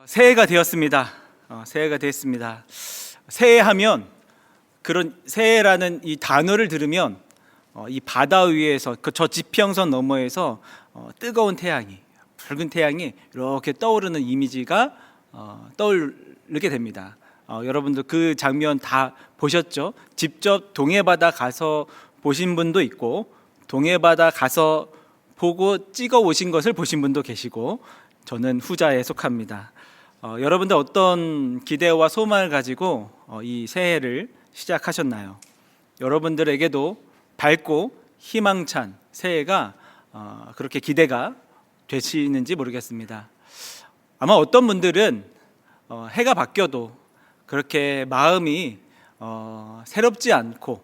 새해가 되었습니다. 새해가 됐습니다. 새해하면 그런 새해라는 이 단어를 들으면 이 바다 위에서 저 지평선 너머에서 뜨거운 태양이, 붉은 태양이 이렇게 떠오르는 이미지가 떠오르게 됩니다. 여러분들 그 장면 다 보셨죠? 직접 동해바다 가서 보신 분도 있고, 동해바다 가서 보고 찍어 오신 것을 보신 분도 계시고, 저는 후자에 속합니다. 여러분들 어떤 기대와 소망을 가지고 이 새해를 시작하셨나요? 여러분들에게도 밝고 희망찬 새해가 그렇게 기대가 되시는지 모르겠습니다. 아마 어떤 분들은 해가 바뀌어도 그렇게 마음이 새롭지 않고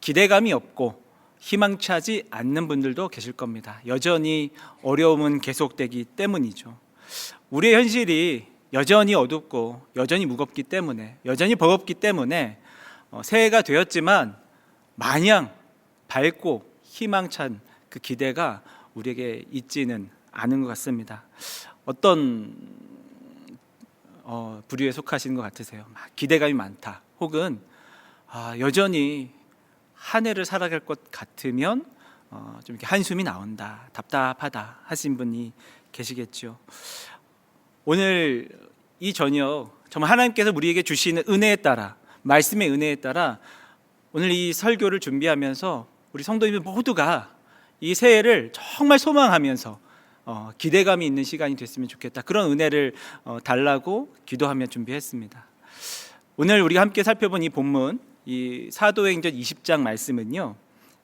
기대감이 없고 희망차지 않는 분들도 계실 겁니다. 여전히 어려움은 계속되기 때문이죠. 우리의 현실이 여전히 어둡고 여전히 무겁기 때문에, 여전히 버겁기 때문에 새해가 되었지만 마냥 밝고 희망찬 그 기대가 우리에게 있지는 않은 것 같습니다. 어떤 부류에 속하시는 것 같으세요? 기대감이 많다, 혹은 여전히 한 해를 살아갈 것 같으면 좀 이렇게 한숨이 나온다, 답답하다 하신 분이 계시겠죠. 오늘 이 저녁 정말 하나님께서 우리에게 주시는 은혜에 따라, 말씀의 은혜에 따라 오늘 이 설교를 준비하면서 우리 성도님들 모두가 이 새해를 정말 소망하면서 기대감이 있는 시간이 됐으면 좋겠다, 그런 은혜를 달라고 기도하며 준비했습니다. 오늘 우리가 함께 살펴본 이 본문, 이 사도행전 20장 말씀은요,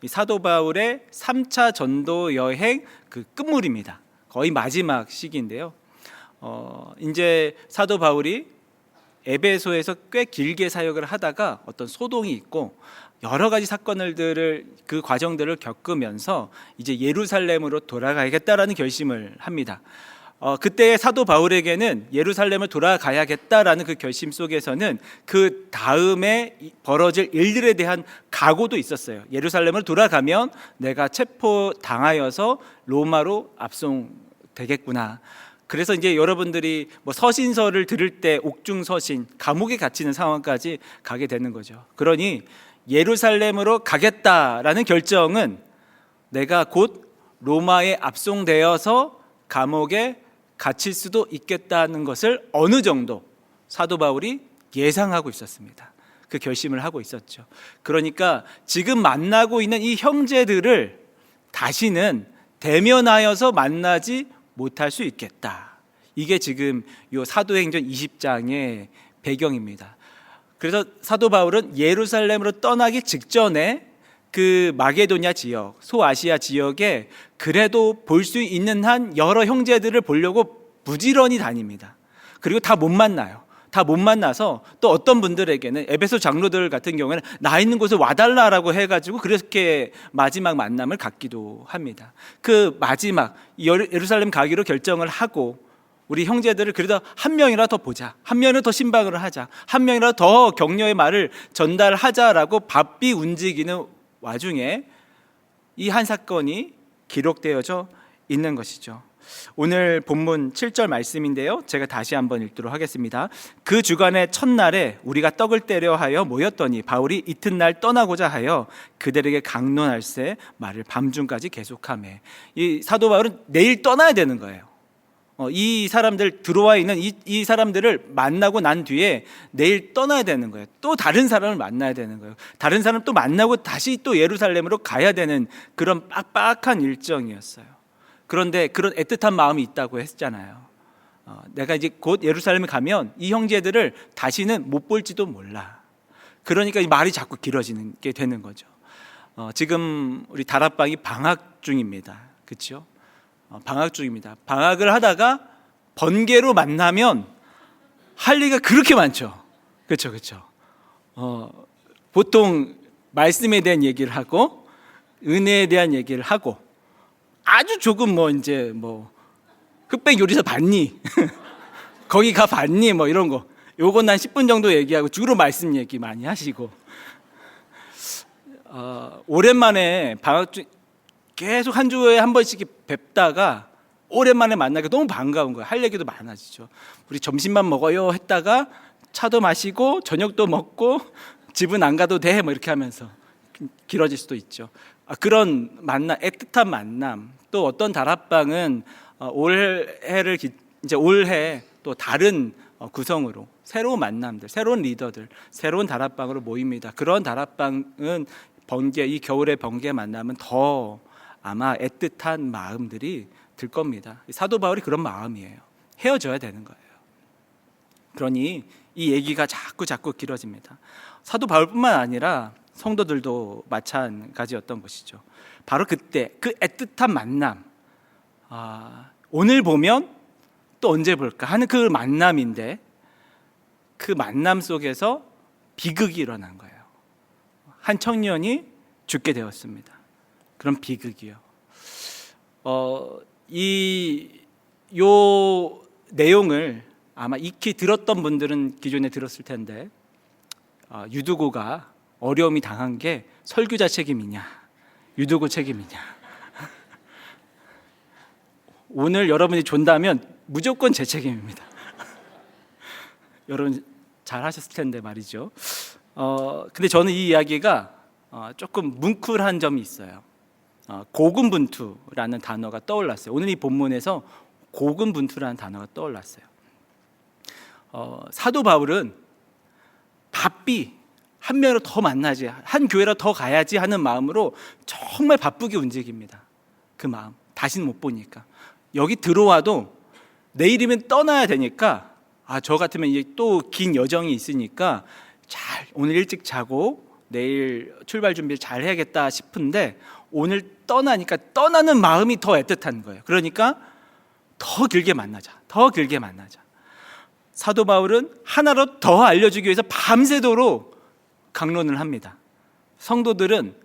이 사도 바울의 3차 전도 여행 그 끝물입니다. 거의 마지막 시기인데요. 이제 사도 바울이 에베소에서 꽤 길게 사역을 하다가 어떤 소동이 있고 여러 가지 사건들을, 그 과정들을 겪으면서 이제 예루살렘으로 돌아가야겠다라는 결심을 합니다. 그때 사도 바울에게는 예루살렘을 돌아가야겠다라는 그 결심 속에서는 그 다음에 벌어질 일들에 대한 각오도 있었어요. 예루살렘을 돌아가면 내가 체포당하여서 로마로 압송되겠구나. 그래서 이제 여러분들이 뭐 서신서를 들을 때 옥중서신, 감옥에 갇히는 상황까지 가게 되는 거죠. 그러니 예루살렘으로 가겠다라는 결정은 내가 곧 로마에 압송되어서 감옥에 갇힐 수도 있겠다는 것을 어느 정도 사도 바울이 예상하고 있었습니다. 그 결심을 하고 있었죠. 그러니까 지금 만나고 있는 이 형제들을 다시는 대면하여서 만나지 못할 수 있겠다. 이게 지금 이 사도행전 20장의 배경입니다. 그래서 사도 바울은 예루살렘으로 떠나기 직전에 그 마게도냐 지역, 소아시아 지역에 그래도 볼 수 있는 한 여러 형제들을 보려고 부지런히 다닙니다. 그리고 다 못 만나요. 다 못 만나서 또 어떤 분들에게는, 에베소 장로들 같은 경우에는 나 있는 곳에 와달라라고 해가지고 그렇게 마지막 만남을 갖기도 합니다. 그 마지막 예루살렘 가기로 결정을 하고 우리 형제들을 그래도 한 명이라도 더 보자, 한 명이라도 더 신방을 하자, 한 명이라도 더 격려의 말을 전달하자라고 바삐 움직이는 와중에 이 한 사건이 기록되어져 있는 것이죠. 오늘 본문 7절 말씀인데요, 제가 다시 한번 읽도록 하겠습니다. 그 주간의 첫날에 우리가 떡을 떼려 하여 모였더니 바울이 이튿날 떠나고자 하여 그들에게 강론할세 말을 밤중까지 계속하매. 이 사도 바울은 내일 떠나야 되는 거예요. 이 사람들 들어와 있는 이 사람들을 만나고 난 뒤에 내일 떠나야 되는 거예요. 또 다른 사람을 만나야 되는 거예요. 다른 사람 또 만나고 다시 또 예루살렘으로 가야 되는 그런 빡빡한 일정이었어요. 그런데 그런 애틋한 마음이 있다고 했잖아요. 내가 이제 곧 예루살렘에 가면 이 형제들을 다시는 못 볼지도 몰라. 그러니까 이 말이 자꾸 길어지는 게 되는 거죠. 지금 우리 다락방이 방학 중입니다. 그렇죠? 방학 중입니다. 방학을 하다가 번개로 만나면 할 얘기가 그렇게 많죠. 그렇죠, 그렇죠. 보통 말씀에 대한 얘기를 하고 은혜에 대한 얘기를 하고 아주 조금 이제 흑백 요리사 봤니? 거기 가 봤니? 이런 거. 요건 한 10분 정도 얘기하고 주로 말씀 얘기 많이 하시고. 오랜만에 방학 중 계속 한 주에 한 번씩 뵙다가 오랜만에 만나니까 너무 반가운 거예요. 할 얘기도 많아지죠. 우리 점심만 먹어요 했다가 차도 마시고 저녁도 먹고 집은 안 가도 돼 뭐 이렇게 하면서 길어질 수도 있죠. 그런 만남, 애틋한 만남. 또 어떤 다락방은 이제 올해 또 다른 구성으로 새로운 만남들, 새로운 리더들, 새로운 다락방으로 모입니다. 그런 다락방은 이 겨울의 번개 만남은 더 아마 애틋한 마음들이 들 겁니다. 사도 바울이 그런 마음이에요. 헤어져야 되는 거예요. 그러니 이 얘기가 자꾸 길어집니다. 사도 바울뿐만 아니라 성도들도 마찬가지였던 것이죠. 바로 그때 그 애틋한 만남, 오늘 보면 또 언제 볼까 하는 그 만남인데, 그 만남 속에서 비극이 일어난 거예요. 한 청년이 죽게 되었습니다. 그런 비극이요. 요 내용을 아마 익히 들었던 분들은 기존에 들었을 텐데, 유두고가 어려움이 당한 게 설교자 책임이냐, 유두고 책임이냐. 오늘 여러분이 존다면 무조건 제 책임입니다. 여러분 잘 하셨을 텐데 말이죠. 근데 저는 이 이야기가 조금 뭉클한 점이 있어요. 고군분투라는 단어가 떠올랐어요. 오늘 이 본문에서 고군분투라는 단어가 떠올랐어요. 사도 바울은 바삐 한 명으로 더 만나지, 한 교회로 더 가야지 하는 마음으로 정말 바쁘게 움직입니다. 그 마음, 다시는 못 보니까. 여기 들어와도 내일이면 떠나야 되니까, 저 같으면 이제 또 긴 여정이 있으니까 오늘 일찍 자고 내일 출발 준비를 잘 해야겠다 싶은데, 오늘 떠나니까 떠나는 마음이 더 애틋한 거예요. 그러니까 더 길게 만나자. 사도 바울은 하나로 더 알려주기 위해서 밤새도록 강론을 합니다. 성도들은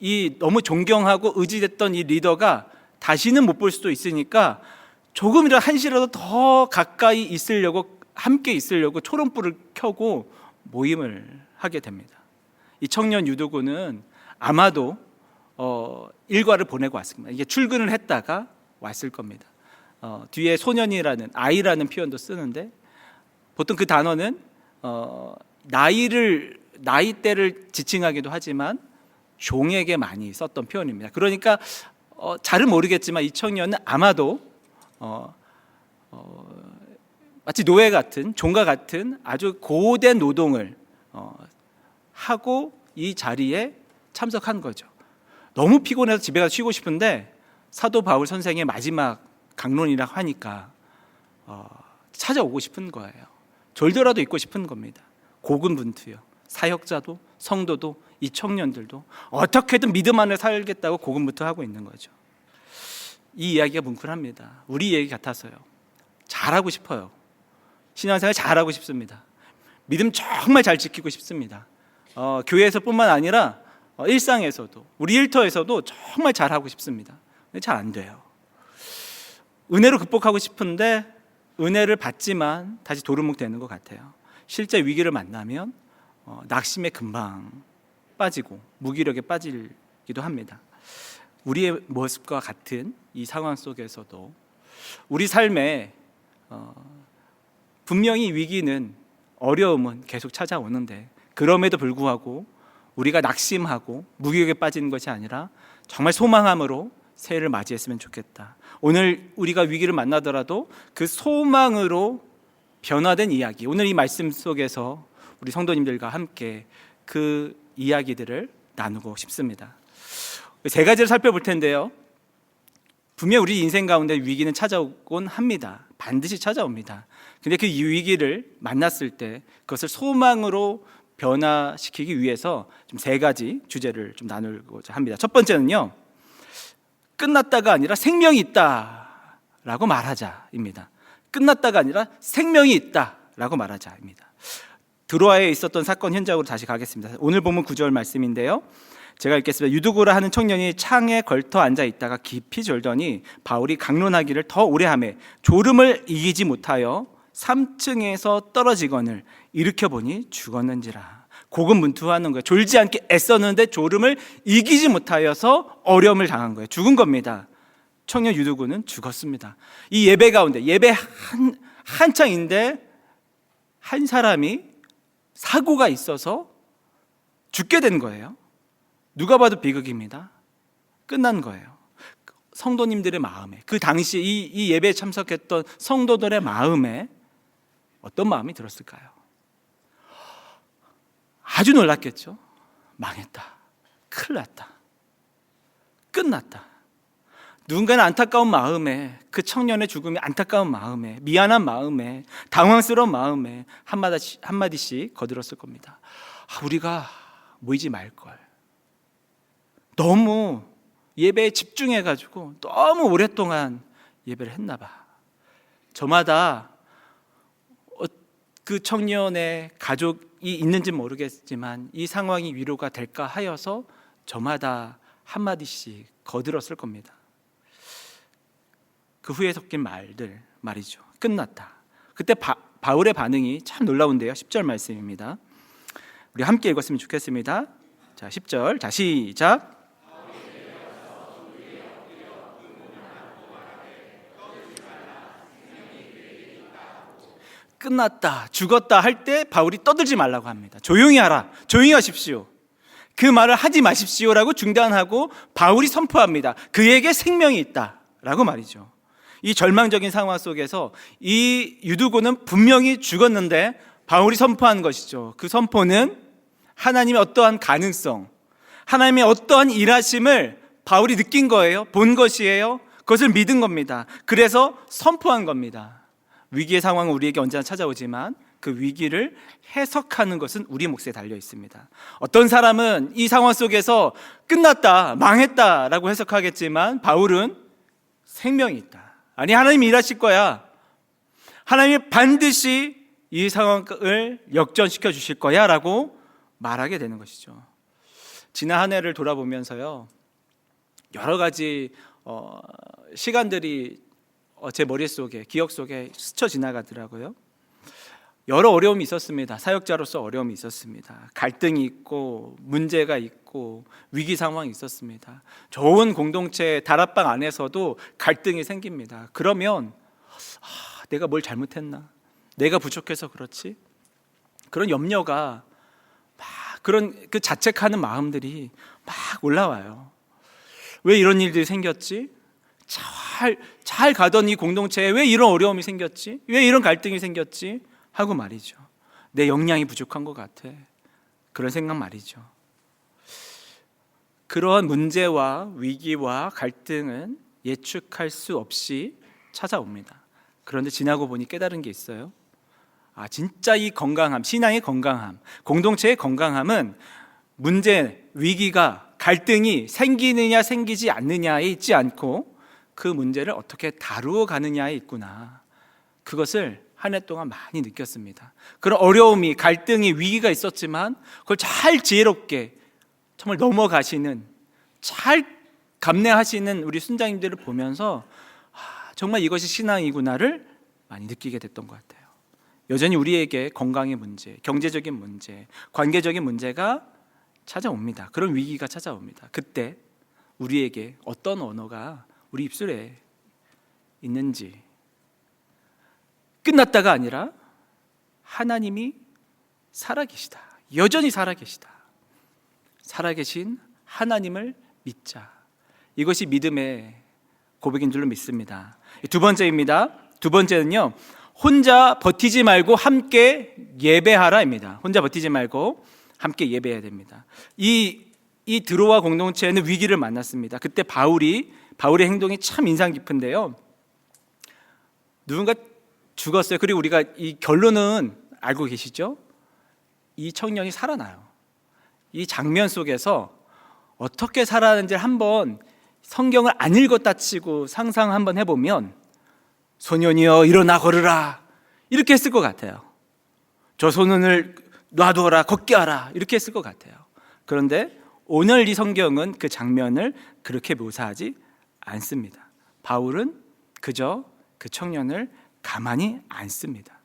이 너무 존경하고 의지됐던 이 리더가 다시는 못 볼 수도 있으니까 조금이라도 한시라도 더 가까이 있으려고, 함께 있으려고 초롱불을 켜고 모임을 하게 됩니다. 이 청년 유두고는 아마도 일과를 보내고 왔습니다. 이게 출근을 했다가 왔을 겁니다. 뒤에 소년이라는, 아이라는 표현도 쓰는데, 보통 그 단어는 나이대를 지칭하기도 하지만 종에게 많이 썼던 표현입니다. 그러니까 잘은 모르겠지만 이 청년은 아마도 마치 노예 같은, 종과 같은 아주 고된 노동을 하고 이 자리에 참석한 거죠. 너무 피곤해서 집에 가서 쉬고 싶은데 사도 바울 선생의 마지막 강론이라고 하니까 찾아오고 싶은 거예요. 졸더라도 있고 싶은 겁니다. 고군분투요. 사역자도 성도도 이 청년들도 어떻게든 믿음 안에 살겠다고 고군분투하고 있는 거죠. 이 이야기가 뭉클합니다. 우리 얘기 같아서요. 잘하고 싶어요. 신앙생활 잘하고 싶습니다. 믿음 정말 잘 지키고 싶습니다. 교회에서뿐만 아니라 일상에서도, 우리 일터에서도 정말 잘하고 싶습니다. 근데 잘 안 돼요. 은혜로 극복하고 싶은데 은혜를 받지만 다시 도루묵 되는 것 같아요. 실제 위기를 만나면 낙심에 금방 빠지고 무기력에 빠지기도 합니다. 우리의 모습과 같은 이 상황 속에서도 우리 삶에 분명히 위기는, 어려움은 계속 찾아오는데, 그럼에도 불구하고 우리가 낙심하고 무기력에 빠지는 것이 아니라 정말 소망함으로 새해를 맞이했으면 좋겠다. 오늘 우리가 위기를 만나더라도 그 소망으로 변화된 이야기, 오늘 이 말씀 속에서 우리 성도님들과 함께 그 이야기들을 나누고 싶습니다. 세 가지를 살펴볼 텐데요. 분명 우리 인생 가운데 위기는 찾아오곤 합니다. 반드시 찾아옵니다. 근데 그 위기를 만났을 때 그것을 소망으로 변화시키기 위해서 좀 세 가지 주제를 좀 나누고자 합니다. 첫 번째는요, 끝났다가 아니라 생명이 있다라고 말하자입니다. 끝났다가 아니라 생명이 있다라고 말하자입니다. 드로아에 있었던 사건 현장으로 다시 가겠습니다. 오늘 본문 9절 말씀인데요, 제가 읽겠습니다. 유두고라 하는 청년이 창에 걸터 앉아 있다가 깊이 졸더니 바울이 강론하기를 더 오래 하매 졸음을 이기지 못하여 3층에서 떨어지거늘 일으켜 보니 죽었는지라. 고군분투하는 거예요. 졸지 않게 애썼는데 졸음을 이기지 못하여서 어려움을 당한 거예요. 죽은 겁니다. 청년 유두군은 죽었습니다. 이 예배 가운데 예배 한창인데 한 사람이 사고가 있어서 죽게 된 거예요. 누가 봐도 비극입니다. 끝난 거예요. 성도님들의 마음에, 그 당시 이 예배에 참석했던 성도들의 마음에 어떤 마음이 들었을까요? 아주 놀랐겠죠. 망했다, 큰일 났다, 끝났다. 누군가는 안타까운 마음에, 그 청년의 죽음이 안타까운 마음에, 미안한 마음에, 당황스러운 마음에 한마디씩 거들었을 겁니다. 우리가 모이지 말걸. 너무 예배에 집중해가지고 너무 오랫동안 예배를 했나 봐. 저마다 그 청년의 가족이 있는지 모르겠지만 이 상황이 위로가 될까 하여서 저마다 한마디씩 거들었을 겁니다. 그 후에 섞인 말들 말이죠. 끝났다. 그때 바울의 반응이 참 놀라운데요. 10절 말씀입니다. 우리 함께 읽었으면 좋겠습니다. 자, 10절. 자, 시작. 끝났다, 죽었다 할 때 바울이 떠들지 말라고 합니다. 조용히 하라, 조용히 하십시오. 그 말을 하지 마십시오라고 중단하고 바울이 선포합니다. 그에게 생명이 있다라고 말이죠. 이 절망적인 상황 속에서 이 유두고는 분명히 죽었는데 바울이 선포한 것이죠. 그 선포는 하나님의 어떠한 가능성, 하나님의 어떠한 일하심을 바울이 느낀 거예요. 본 것이에요. 그것을 믿은 겁니다. 그래서 선포한 겁니다. 위기의 상황은 우리에게 언제나 찾아오지만 그 위기를 해석하는 것은 우리 몫에 달려 있습니다. 어떤 사람은 이 상황 속에서 끝났다, 망했다라고 해석하겠지만 바울은 생명이 있다. 아니, 하나님이 일하실 거야. 하나님이 반드시 이 상황을 역전시켜 주실 거야 라고 말하게 되는 것이죠. 지난 한 해를 돌아보면서요, 여러 가지 시간들이 제 머릿속에, 기억 속에 스쳐 지나가더라고요. 여러 어려움이 있었습니다. 사역자로서 어려움이 있었습니다. 갈등이 있고 문제가 있고 위기 상황이 있었습니다. 좋은 공동체 다락방 안에서도 갈등이 생깁니다. 그러면 내가 뭘 잘못했나? 내가 부족해서 그렇지? 그런 염려가 막, 그런 그 자책하는 마음들이 막 올라와요. 왜 이런 일들이 생겼지? 잘 가던 이 공동체에 왜 이런 어려움이 생겼지? 왜 이런 갈등이 생겼지? 하고 말이죠. 내 역량이 부족한 것 같아. 그런 생각 말이죠. 그러한 문제와 위기와 갈등은 예측할 수 없이 찾아옵니다. 그런데 지나고 보니 깨달은 게 있어요. 진짜 이 건강함, 신앙의 건강함, 공동체의 건강함은 문제, 위기가, 갈등이 생기느냐 생기지 않느냐에 있지 않고 그 문제를 어떻게 다루어 가느냐에 있구나. 그것을 한 해 동안 많이 느꼈습니다. 그런 어려움이, 갈등이, 위기가 있었지만 그걸 잘 지혜롭게 정말 넘어가시는, 잘 감내하시는 우리 순장님들을 보면서 정말 이것이 신앙이구나를 많이 느끼게 됐던 것 같아요. 여전히 우리에게 건강의 문제, 경제적인 문제, 관계적인 문제가 찾아옵니다. 그런 위기가 찾아옵니다. 그때 우리에게 어떤 언어가 우리 입술에 있는지, 끝났다가 아니라 하나님이 살아계시다, 여전히 살아계시다, 살아계신 하나님을 믿자. 이것이 믿음의 고백인 줄로 믿습니다. 두 번째입니다. 두 번째는요, 혼자 버티지 말고 함께 예배하라입니다. 혼자 버티지 말고 함께 예배해야 됩니다. 이 드로아 공동체는 위기를 만났습니다. 그때 바울의 행동이 참 인상 깊은데요, 누군가 죽었어요. 그리고 우리가 이 결론은 알고 계시죠? 이 청년이 살아나요. 이 장면 속에서 어떻게 살아나는지를 한번 성경을 안 읽었다 치고 상상 한번 해보면, 소년이여 일어나 걸으라 이렇게 했을 것 같아요. 저 소년을 놔두어라, 걷게 하라 이렇게 했을 것 같아요. 그런데 오늘 이 성경은 그 장면을 그렇게 묘사하지 않습니다. 바울은 그저 그 청년을 가만히 안 씁니다.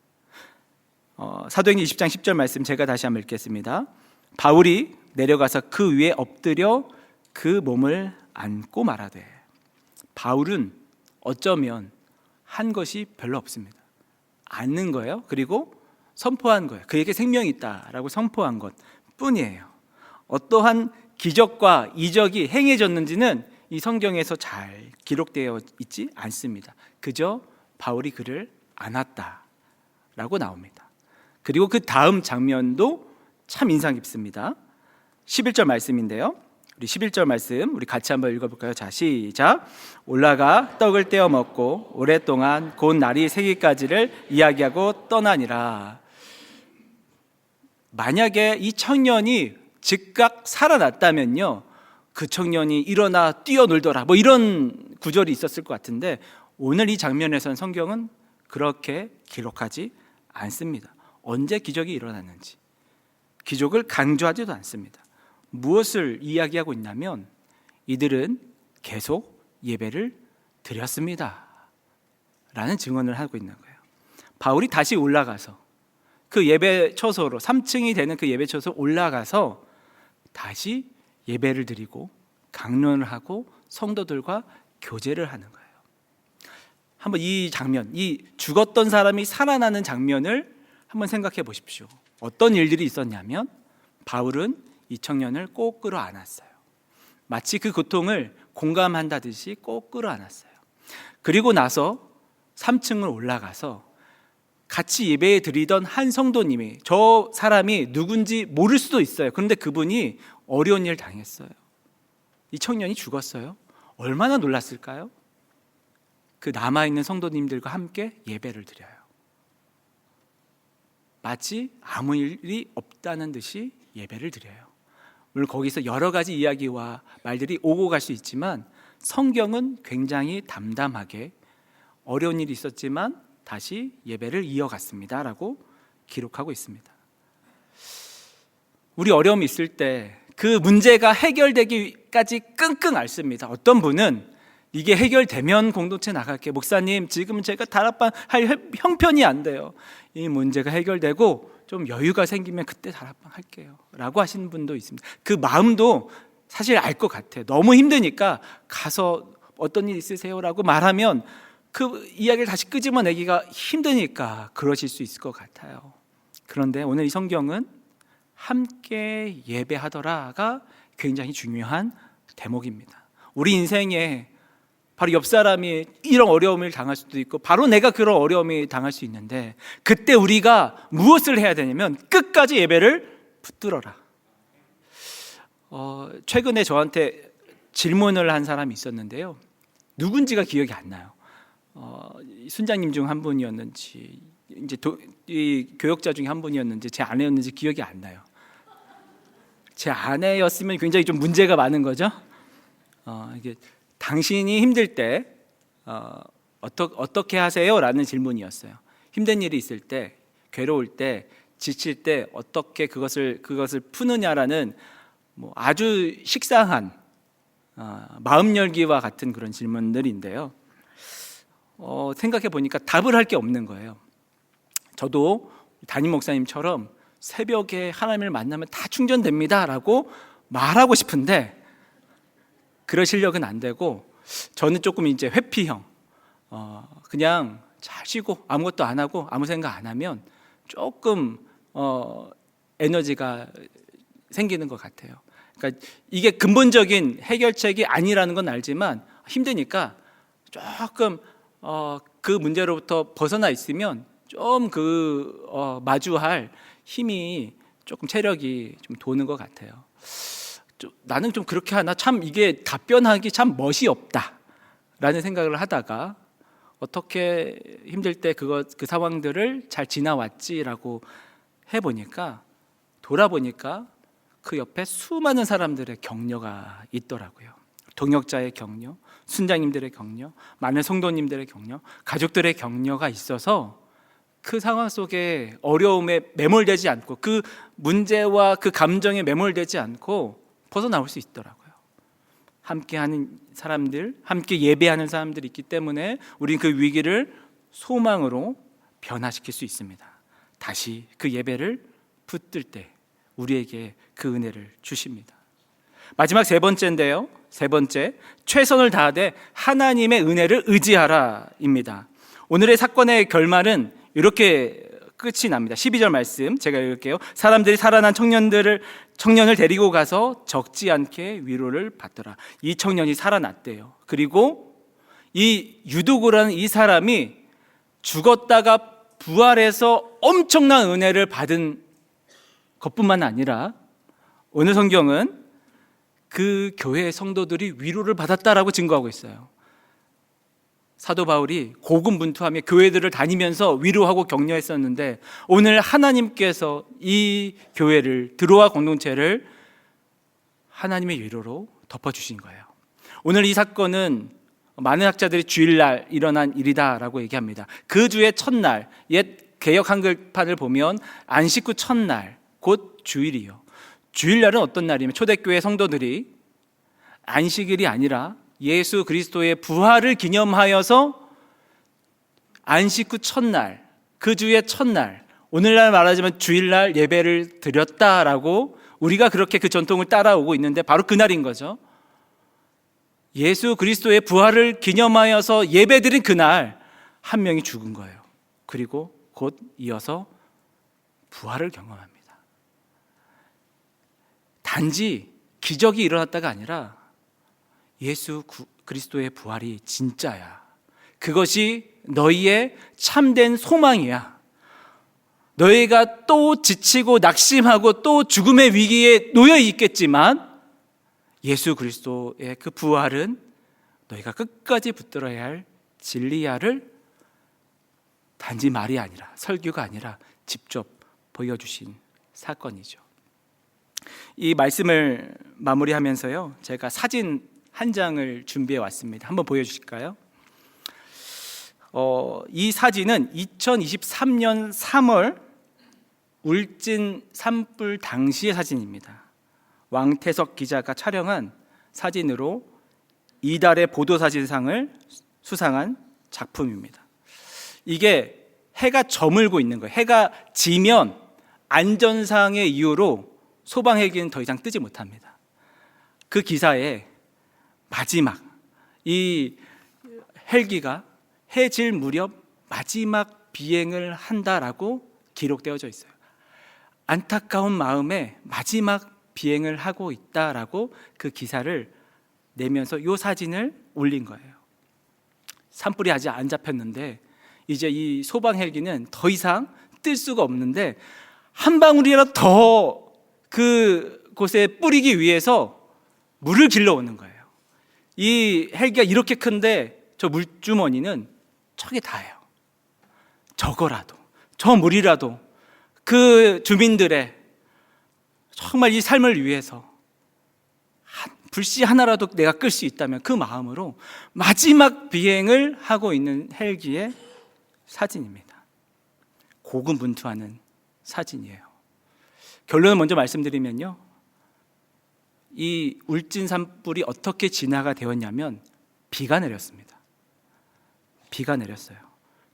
사도행전 20장 10절 말씀 제가 다시 한번 읽겠습니다. 바울이 내려가서 그 위에 엎드려 그 몸을 안고 말하되, 바울은 어쩌면 한 것이 별로 없습니다. 앉는 거예요. 그리고 선포한 거예요. 그에게 생명이 있다라고 선포한 것 뿐이에요. 어떠한 기적과 이적이 행해졌는지는 이 성경에서 잘 기록되어 있지 않습니다. 그저 바울이 그를 안았다라고 나옵니다. 그리고 그 다음 장면도 참 인상 깊습니다. 11절 말씀인데요. 우리 11절 말씀 우리 같이 한번 읽어볼까요? 자, 시작. 올라가 떡을 떼어 먹고 오랫동안 곧 날이 새기까지를 이야기하고 떠나니라. 만약에 이 청년이 즉각 살아났다면요, 그 청년이 일어나 뛰어놀더라 뭐 이런 구절이 있었을 것 같은데, 오늘 이 장면에서는 성경은 그렇게 기록하지 않습니다. 언제 기적이 일어났는지 기적을 강조하지도 않습니다. 무엇을 이야기하고 있냐면 이들은 계속 예배를 드렸습니다 라는 증언을 하고 있는 거예요. 바울이 다시 올라가서 그 예배 처소로 3층이 되는 그 예배 처소로 올라가서 다시 예배를 드리고 강론을 하고 성도들과 교제를 하는 거예요. 한번 이 장면, 이 죽었던 사람이 살아나는 장면을 한번 생각해 보십시오. 어떤 일들이 있었냐면 바울은 이 청년을 꼭 끌어안았어요. 마치 그 고통을 공감한다듯이 꼭 끌어안았어요. 그리고 나서 3층을 올라가서 같이 예배 드리던 한 성도님이, 저 사람이 누군지 모를 수도 있어요. 그런데 그분이 어려운 일 당했어요. 이 청년이 죽었어요. 얼마나 놀랐을까요? 그 남아있는 성도님들과 함께 예배를 드려요. 마치 아무 일이 없다는 듯이 예배를 드려요. 물론 거기서 여러 가지 이야기와 말들이 오고 갈 수 있지만 성경은 굉장히 담담하게 어려운 일이 있었지만 다시 예배를 이어갔습니다 라고 기록하고 있습니다. 우리 어려움이 있을 때 그 문제가 해결되기까지 끙끙 앓습니다. 어떤 분은 이게 해결되면 공동체 나갈게, 목사님 지금은 제가 다락방 할 형편이 안 돼요, 이 문제가 해결되고 좀 여유가 생기면 그때 다락방 할게요 라고 하시는 분도 있습니다. 그 마음도 사실 알 것 같아요. 너무 힘드니까 가서 어떤 일 있으세요 라고 말하면 그 이야기를 다시 끄집어내기가 힘드니까 그러실 수 있을 것 같아요. 그런데 오늘 이 성경은 함께 예배하더라가 굉장히 중요한 대목입니다. 우리 인생에 바로 옆 사람이 이런 어려움을 당할 수도 있고 바로 내가 그런 어려움을 당할 수 있는데, 그때 우리가 무엇을 해야 되냐면 끝까지 예배를 붙들어라. 최근에 저한테 질문을 한 사람이 있었는데요, 누군지가 기억이 안 나요. 순장님 중 한 분이었는지 이제 이 교역자 중에 한 분이었는지 제 아내였는지 기억이 안 나요. 제 아내였으면 굉장히 좀 문제가 많은 거죠. 이게 당신이 힘들 때 어떻게 하세요? 라는 질문이었어요. 힘든 일이 있을 때, 괴로울 때, 지칠 때 어떻게 그것을 푸느냐라는 뭐 아주 식상한 마음 열기와 같은 그런 질문들인데요. 생각해 보니까 답을 할 게 없는 거예요. 저도 담임 목사님처럼 새벽에 하나님을 만나면 다 충전됩니다 라고 말하고 싶은데 그럴 실력은 안 되고, 저는 조금 이제 회피형, 그냥 잘 쉬고 아무것도 안 하고 아무 생각 안 하면 조금 에너지가 생기는 것 같아요. 그러니까 이게 근본적인 해결책이 아니라는 건 알지만 힘드니까 조금 그 문제로부터 벗어나 있으면 좀 마주할 힘이 조금 체력이 좀 도는 것 같아요. 나는 좀 그렇게 하나, 참 이게 답변하기 참 멋이 없다 라는 생각을 하다가 어떻게 힘들 때 그 상황들을 잘 지나왔지라고 해보니까, 돌아보니까 그 옆에 수많은 사람들의 격려가 있더라고요. 동역자의 격려, 순장님들의 격려, 많은 성도님들의 격려, 가족들의 격려가 있어서 그 상황 속에 어려움에 매몰되지 않고 그 문제와 그 감정에 매몰되지 않고 벗어나올 수 있더라고요. 함께하는 사람들, 함께 예배하는 사람들이 있기 때문에 우리는 그 위기를 소망으로 변화시킬 수 있습니다. 다시 그 예배를 붙들 때 우리에게 그 은혜를 주십니다. 마지막 세 번째인데요, 세 번째, 최선을 다하되 하나님의 은혜를 의지하라입니다. 오늘의 사건의 결말은 이렇게 끝이 납니다. 12절 말씀 제가 읽을게요. 사람들이 살아난 청년을 데리고 가서 적지 않게 위로를 받더라. 이 청년이 살아났대요. 그리고 이 유두고라는 이 사람이 죽었다가 부활해서 엄청난 은혜를 받은 것뿐만 아니라 오늘 성경은 그 교회의 성도들이 위로를 받았다라고 증거하고 있어요. 사도 바울이 고군분투하며 교회들을 다니면서 위로하고 격려했었는데 오늘 하나님께서 이 교회를, 드로아 공동체를 하나님의 위로로 덮어주신 거예요. 오늘 이 사건은 많은 학자들이 주일날 일어난 일이다라고 얘기합니다. 그 주의 첫날, 옛 개역 한글판을 보면 안식 후 첫날, 곧 주일이요. 주일날은 어떤 날이면 초대교회 성도들이 안식일이 아니라 예수 그리스도의 부활을 기념하여서 안식 후 첫날, 그 주의 첫날, 오늘날 말하자면 주일날 예배를 드렸다라고 우리가 그렇게 그 전통을 따라오고 있는데 바로 그날인 거죠. 예수 그리스도의 부활을 기념하여서 예배드린 그날 한 명이 죽은 거예요. 그리고 곧 이어서 부활을 경험합니다. 단지 기적이 일어났다가 아니라 예수 그리스도의 부활이 진짜야. 그것이 너희의 참된 소망이야. 너희가 또 지치고 낙심하고 또 죽음의 위기에 놓여 있겠지만 예수 그리스도의 그 부활은 너희가 끝까지 붙들어야 할 진리야를 단지 말이 아니라, 설교가 아니라 직접 보여주신 사건이죠. 이 말씀을 마무리하면서요, 제가 사진 한 장을 준비해 왔습니다. 한번 보여주실까요? 이 사진은 2023년 3월 울진 산불 당시의 사진입니다. 왕태석 기자가 촬영한 사진으로 이달의 보도사진상을 수상한 작품입니다. 이게 해가 저물고 있는 거예요. 해가 지면 안전상의 이유로 소방 헬기는 더 이상 뜨지 못합니다. 그 기사에 마지막, 이 헬기가 해질 무렵 마지막 비행을 한다라고 기록되어져 있어요. 안타까운 마음에 마지막 비행을 하고 있다라고 그 기사를 내면서 이 사진을 올린 거예요. 산불이 아직 안 잡혔는데 이제 이 소방 헬기는 더 이상 뜰 수가 없는데 한 방울이라도 더 그곳에 뿌리기 위해서 물을 길러오는 거예요. 이 헬기가 이렇게 큰데 저 물주머니는 저게 다예요. 저거라도, 저 물이라도 그 주민들의 정말 이 삶을 위해서 불씨 하나라도 내가 끌 수 있다면 그 마음으로 마지막 비행을 하고 있는 헬기의 사진입니다. 고군분투하는 사진이에요. 결론을 먼저 말씀드리면요, 이 울진 산불이 어떻게 진화가 되었냐면 비가 내렸습니다. 비가 내렸어요.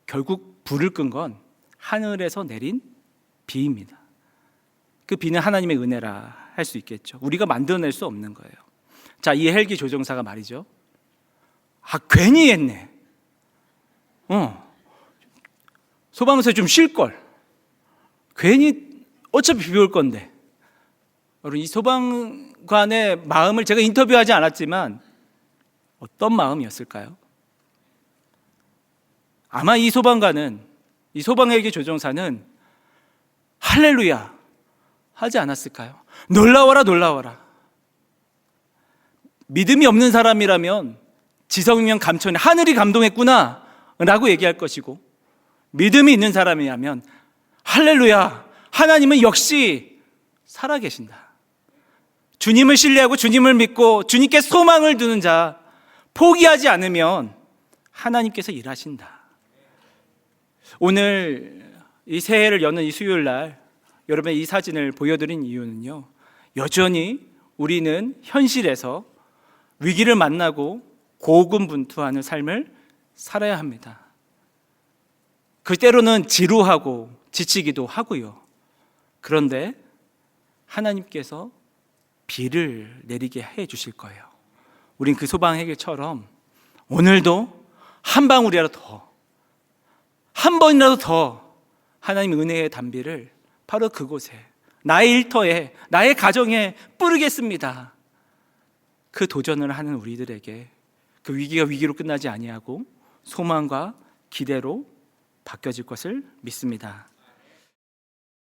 결국 불을 끈 건 하늘에서 내린 비입니다. 그 비는 하나님의 은혜라 할 수 있겠죠. 우리가 만들어낼 수 없는 거예요. 자, 이 헬기 조종사가 말이죠, 괜히 했네. 소방서에 좀 쉴걸. 괜히 어차피 비 올 건데. 여러분, 이 소방관의 마음을 제가 인터뷰하지 않았지만 어떤 마음이었을까요? 아마 이 소방관은, 이 소방헬기 조종사는 할렐루야 하지 않았을까요? 놀라워라 놀라워라. 믿음이 없는 사람이라면 지성명 감천에 하늘이 감동했구나 라고 얘기할 것이고, 믿음이 있는 사람이라면 할렐루야, 하나님은 역시 살아계신다. 주님을 신뢰하고 주님을 믿고 주님께 소망을 두는 자, 포기하지 않으면 하나님께서 일하신다. 오늘 이 새해를 여는 이 수요일 날 여러분의 이 사진을 보여드린 이유는요, 여전히 우리는 현실에서 위기를 만나고 고군분투하는 삶을 살아야 합니다. 그때로는 지루하고 지치기도 하고요. 그런데 하나님께서 비를 내리게 해 주실 거예요. 우린 그 소방해결처럼 오늘도 한 방울이라도 더, 한 번이라도 더 하나님의 은혜의 담비를 바로 그곳에, 나의 일터에, 나의 가정에 뿌리겠습니다. 그 도전을 하는 우리들에게 그 위기가 위기로 끝나지 아니하고 소망과 기대로 바뀌어질 것을 믿습니다.